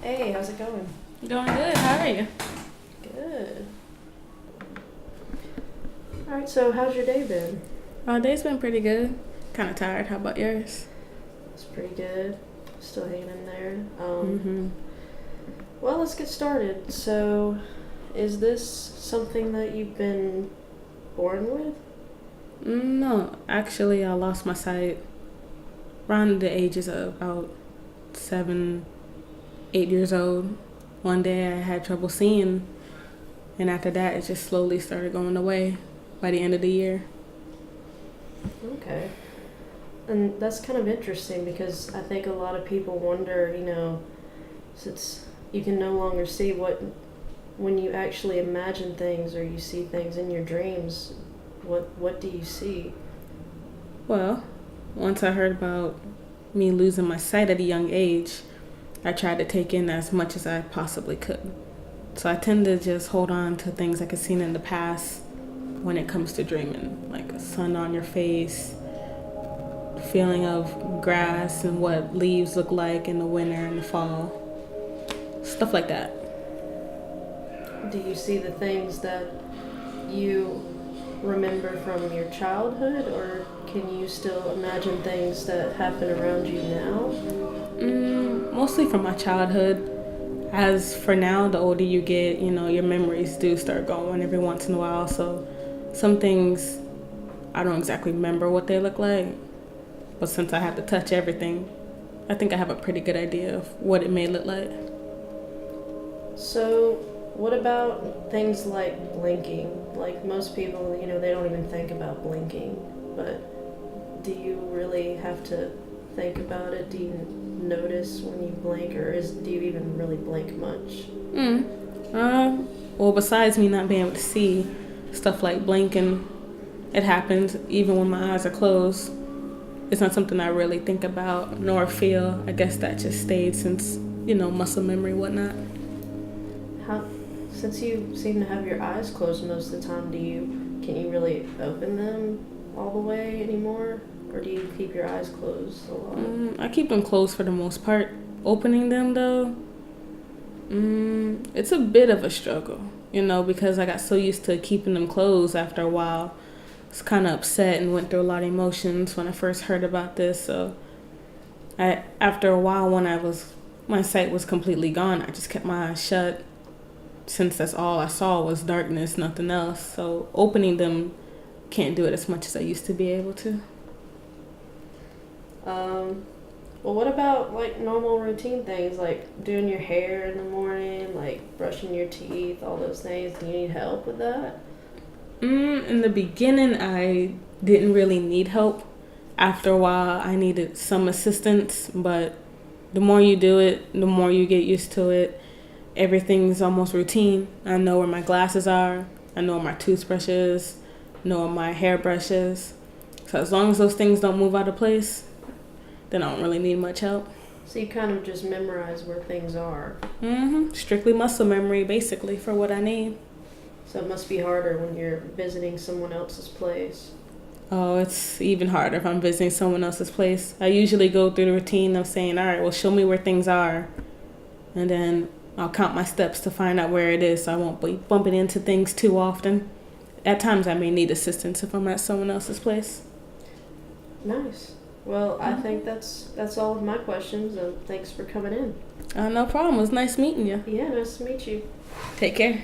Hey, how's it going? Doing good. How are you? Good. Alright, so how's your day been? My day's been pretty good. Kind of tired. How about yours? It's pretty good. Still hanging in there. Mm-hmm. Well, let's get started. So, is this something that you've been born with? No, actually, I lost my sight around the ages of about 7, 8 years old. One day I had trouble seeing, and after that, it just slowly started going away by the end of the year. Okay. And that's kind of interesting because I think a lot of people wonder, since you can no longer see when you actually imagine things or you see things in your dreams, what do you see? Well, once I heard about me losing my sight at a young age, I tried to take in as much as I possibly could. So I tend to just hold on to things I could seen in the past when it comes to dreaming, like a sun on your face, feeling of grass and what leaves look like in the winter and the fall, stuff like that. Do you see the things that you remember from your childhood, or can you still imagine things that happen around you now? Mostly from my childhood. As for now, the older you get, your memories do start going every once in a while. So some things I don't exactly remember what they look like, but since I have to touch everything, I think I have a pretty good idea of what it may look like. So, what about things like blinking? Like most people, they don't even think about blinking, but do you really have to think about it? Do you notice when you blink, or do you even really blink much? Well, besides me not being able to see, stuff like blinking, it happens even when my eyes are closed. It's not something I really think about nor feel. I guess that just stayed since, muscle memory, whatnot. Since you seem to have your eyes closed most of the time, can you really open them all the way anymore? Or do you keep your eyes closed a lot? I keep them closed for the most part. Opening them, though, it's a bit of a struggle, because I got so used to keeping them closed after a while. I was kind of upset and went through a lot of emotions when I first heard about this. So after a while, when my sight was completely gone, I just kept my eyes shut, since that's all I saw was darkness, nothing else. So opening them, can't do it as much as I used to be able to. Well, what about like normal routine things like doing your hair in the morning, like brushing your teeth, all those things? Do you need help with that? In the beginning, I didn't really need help. After a while, I needed some assistance, but the more you do it, the more you get used to it. Everything's almost routine. I know where my glasses are. I know where my toothbrush is. Know where my hairbrush is. So as long as those things don't move out of place, then I don't really need much help. So you kind of just memorize where things are. Strictly muscle memory, basically, for what I need. So it must be harder when you're visiting someone else's place. Oh, it's even harder if I'm visiting someone else's place. I usually go through the routine of saying, all right, well, show me where things are. And then I'll count my steps to find out where it is, so I won't be bumping into things too often. At times I may need assistance if I'm at someone else's place. Nice. Well, I think that's all of my questions, and thanks for coming in. No problem. It was nice meeting you. Yeah, nice to meet you. Take care.